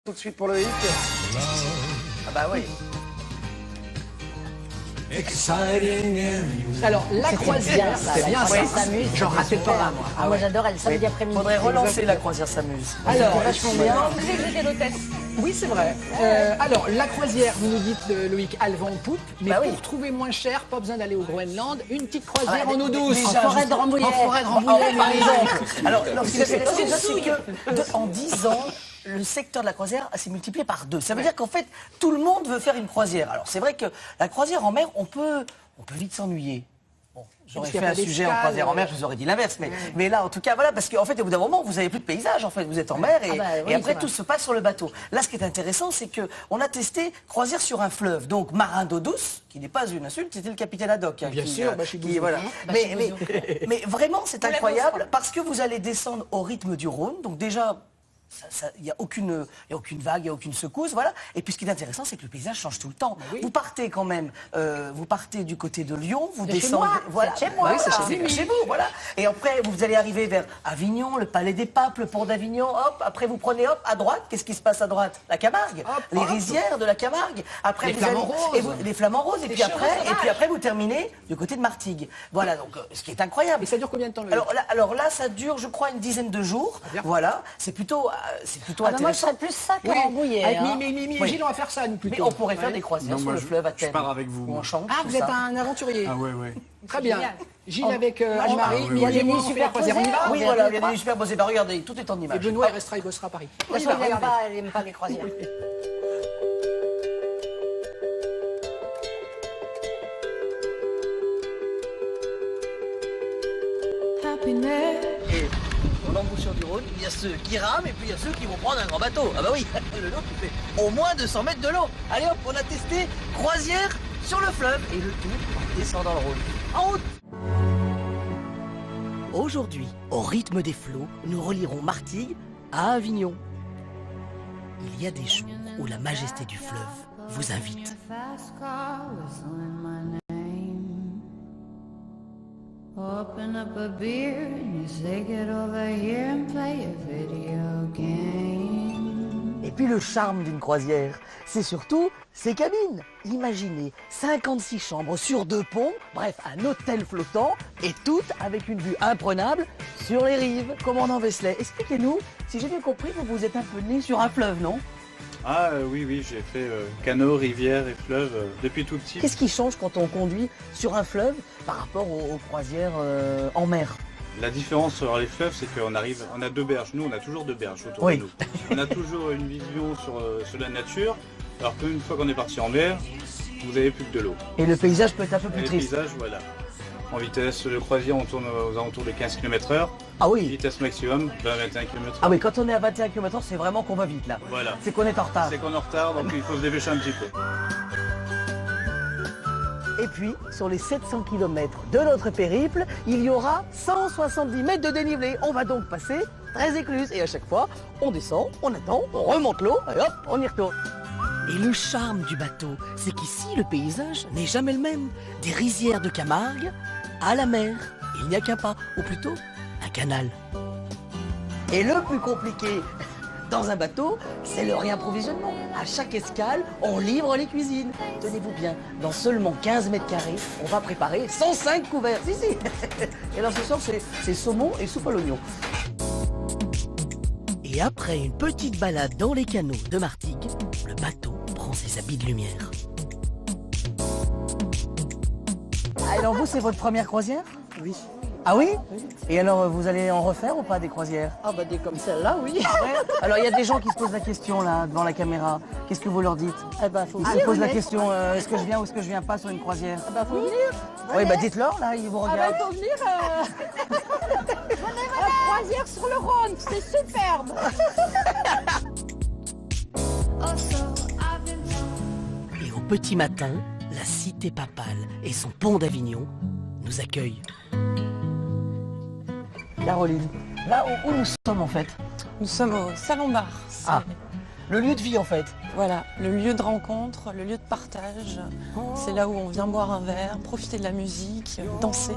Tout de suite pour le hit. Ah bah oui. Alors, la croisière, ça, c'est la bien croisière ça. s'amuse. J'en ratais pas un, moi. Ah, moi j'adore, elle samedi après-midi. Faudrait relancer la croisière s'amuse. Alors, Vachement bien. Non, vous savez que j'étais l'hôtesse. oui, c'est vrai. Alors, la croisière, vous nous dites, Loïc, elle vend poupe, mais Bah oui. pour trouver moins cher, pas besoin d'aller au Groenland, une petite croisière Ah, en eau douce. déjà, En forêt de Rambouillet. En forêt de Rambouillet, par oui. exemple. Alors, ce qui est intéressant, déjà, c'est que en 10 ans, le secteur de la croisière s'est multiplié par 2. Ça veut dire qu'en fait, tout le monde veut faire une croisière. Alors, c'est vrai que la croisière en mer, on peut vite s'ennuyer. Bon, j'aurais Parce qu'il y fait a un pas sujet en d'escale, croisière en mer, je vous aurais dit l'inverse. Mais là, en tout cas, voilà, parce qu'en fait, au bout d'un moment, vous n'avez plus de paysage, en fait. Vous êtes en mer et, Ah bah oui, et après, c'est tout vrai. se passe sur le bateau. Là, ce qui est intéressant, c'est qu'on a testé croisière sur un fleuve. Donc, marin d'eau douce, qui n'est pas une insulte, c'était le capitaine Haddock. Hein, Bien qui, sûr, chez Bouzou. voilà. Mais vraiment, c'est l'avez incroyable parce que vous allez descendre au rythme du Rhône. Donc, déjà, il n'y a aucune vague, il n'y a aucune secousse, voilà. Et puis ce qui est intéressant, c'est que le paysage change tout le temps. Oui. Vous partez quand même, vous partez du côté de Lyon, vous De chez descendez, moi, voilà, c'est chez moi. Oui, c'est Ah. chez vous, voilà. Et après, vous allez arriver vers Avignon, le Palais des Papes, le port d'Avignon, hop. Après, vous prenez, hop, à droite. Qu'est-ce qui se passe à droite? La Camargue, Hop, les hop. rizières de la Camargue. Après, Les vous flamants allez- roses. les flamants roses. Et Les puis après, chevaux vous terminez du côté de Martigues. Voilà, donc ce qui est incroyable. Et ça dure combien de temps, Loïc? Alors là, ça dure, je crois, une dizaine de jours. bien. Voilà, c'est plutôt Ah bah moi je intéressant. serais plus ça que Oui, Rambouillet. avec hein. Mimi et Oui. Gilles, on va faire ça, nous, plutôt. Mais on pourrait faire Ouais. des croisières Non, sur moi, le fleuve à Thème. je pars avec vous, Où on moi. chante, Ah, tout vous êtes ça. un aventurier. Ah ouais, ouais. Très bien. Gilles avec Ah, Anne-Marie, oui, oui. Mimi et moi, Il y a des on fait la super croisière. On y posés. va Oui, On voilà, vient il y de a des super beaux bah, regardez, tout est en Et image. Benoît, il restera, il bossera à Paris. De toute façon, elle aime pas les croisières. Et en embouchure du Rhône, il y a ceux qui rament et puis il y a ceux qui vont prendre un grand bateau. Ah bah oui, le nôtre il fait au moins 200 mètres de l'eau. Allez hop, on a testé croisière sur le fleuve et le tout en descendant le Rhône. En route. Aujourd'hui, au rythme des flots, nous relierons Martigues à Avignon. Il y a des jours où la majesté du fleuve vous invite. Open up a beer and you say get over here and play a video game. Et puis le charme d'une croisière, c'est surtout ses cabines. Imaginez 56 chambres sur 2 ponts, bref, un hôtel flottant, et toutes avec une vue imprenable sur les rives. Commandant Wesley, expliquez-nous, si j'ai bien compris, vous êtes un peu né sur un fleuve, non? Ah oui, oui, j'ai fait canot, rivière et fleuve depuis tout petit. Qu'est-ce qui change quand on conduit sur un fleuve par rapport aux croisières en mer? La différence sur les fleuves, c'est qu'on arrive, on a 2 berges. Nous, on a toujours 2 berges autour Oui. de nous. On a toujours une vision sur la nature, alors qu'une fois qu'on est parti en mer, vous n'avez plus que de l'eau. Et le paysage peut être un peu Et plus le triste. paysage, voilà. En vitesse de croisière, on tourne aux alentours de 15 km/h. Ah oui. Vitesse maximum, 20-21 km/h. Ah oui, quand on est à 21 km/h, c'est vraiment qu'on va vite là. Voilà. C'est qu'on est en retard. C'est qu'on est en retard, donc il faut se dépêcher un petit peu. Et puis, sur les 700 km de notre périple, il y aura 170 mètres de dénivelé. On va donc passer 13 écluses. Et à chaque fois, on descend, on attend, on remonte l'eau et hop, on y retourne. Et le charme du bateau, c'est qu'ici, le paysage n'est jamais le même. Des rizières de Camargue à la mer. Il n'y a qu'un pas, ou plutôt un canal. Et le plus compliqué dans un bateau, c'est le réapprovisionnement. À chaque escale, on livre les cuisines. Tenez-vous bien, dans seulement 15 mètres carrés, on va préparer 105 couverts. Si, si. Et alors ce soir, c'est saumon et soupe à l'oignon. Et après une petite balade dans les canaux de Martigues, le bateau prend ses habits de lumière. Alors vous, c'est votre première croisière? Oui. Ah oui? Et alors, vous allez en refaire ou pas des croisières? Ah bah des comme celle-là, oui. Ouais. Alors, il y a des gens qui se posent la question là, devant la caméra. Qu'est-ce que vous leur dites? Eh ben faut Ils se posent la question, est-ce que je viens ou est-ce que je viens pas sur une croisière? bah faut venir. Oui, bah dites-leur, là, ils vous regardent. faut venir. La croisière sur le Rhône, c'est superbe. Et au petit matin, la cité papale et son pont d'Avignon nous accueillent. Caroline, là où nous sommes en fait? Nous sommes au Salon Bar. C'est- Ah. Le lieu de vie en fait. Voilà, le lieu de rencontre, le lieu de partage. C'est là où on vient boire un verre, profiter de la musique, danser.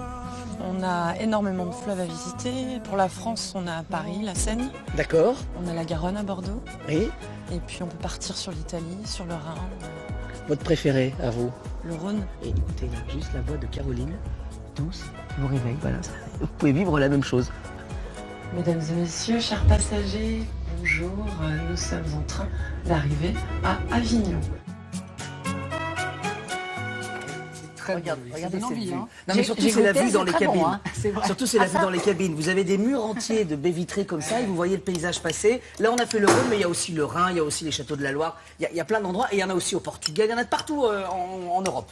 On a énormément de fleuves à visiter. Pour la France, on a Paris, la Seine. D'accord. On a la Garonne à Bordeaux. Et Et puis on peut partir sur l'Italie, sur le Rhin, votre préféré à vous? le Rhône. Et écoutez là, juste la voix de Caroline, douce, vous réveille, voilà. Vous pouvez vivre la même chose. Mesdames et messieurs, chers passagers, bonjour. Nous sommes en train d'arriver à Avignon. Regardez donne cette envie, vue. hein. Non mais surtout c'est la vue dans les cabines. C'est vrai. Surtout c'est la vue dans les cabines. Vous avez des murs entiers de baies vitrées comme ça et vous voyez le paysage passer. Là on a fait le Rhône mais il y a aussi le Rhin, il y a aussi les châteaux de la Loire. Il y a plein d'endroits et il y en a aussi au Portugal, il y en a de partout en Europe.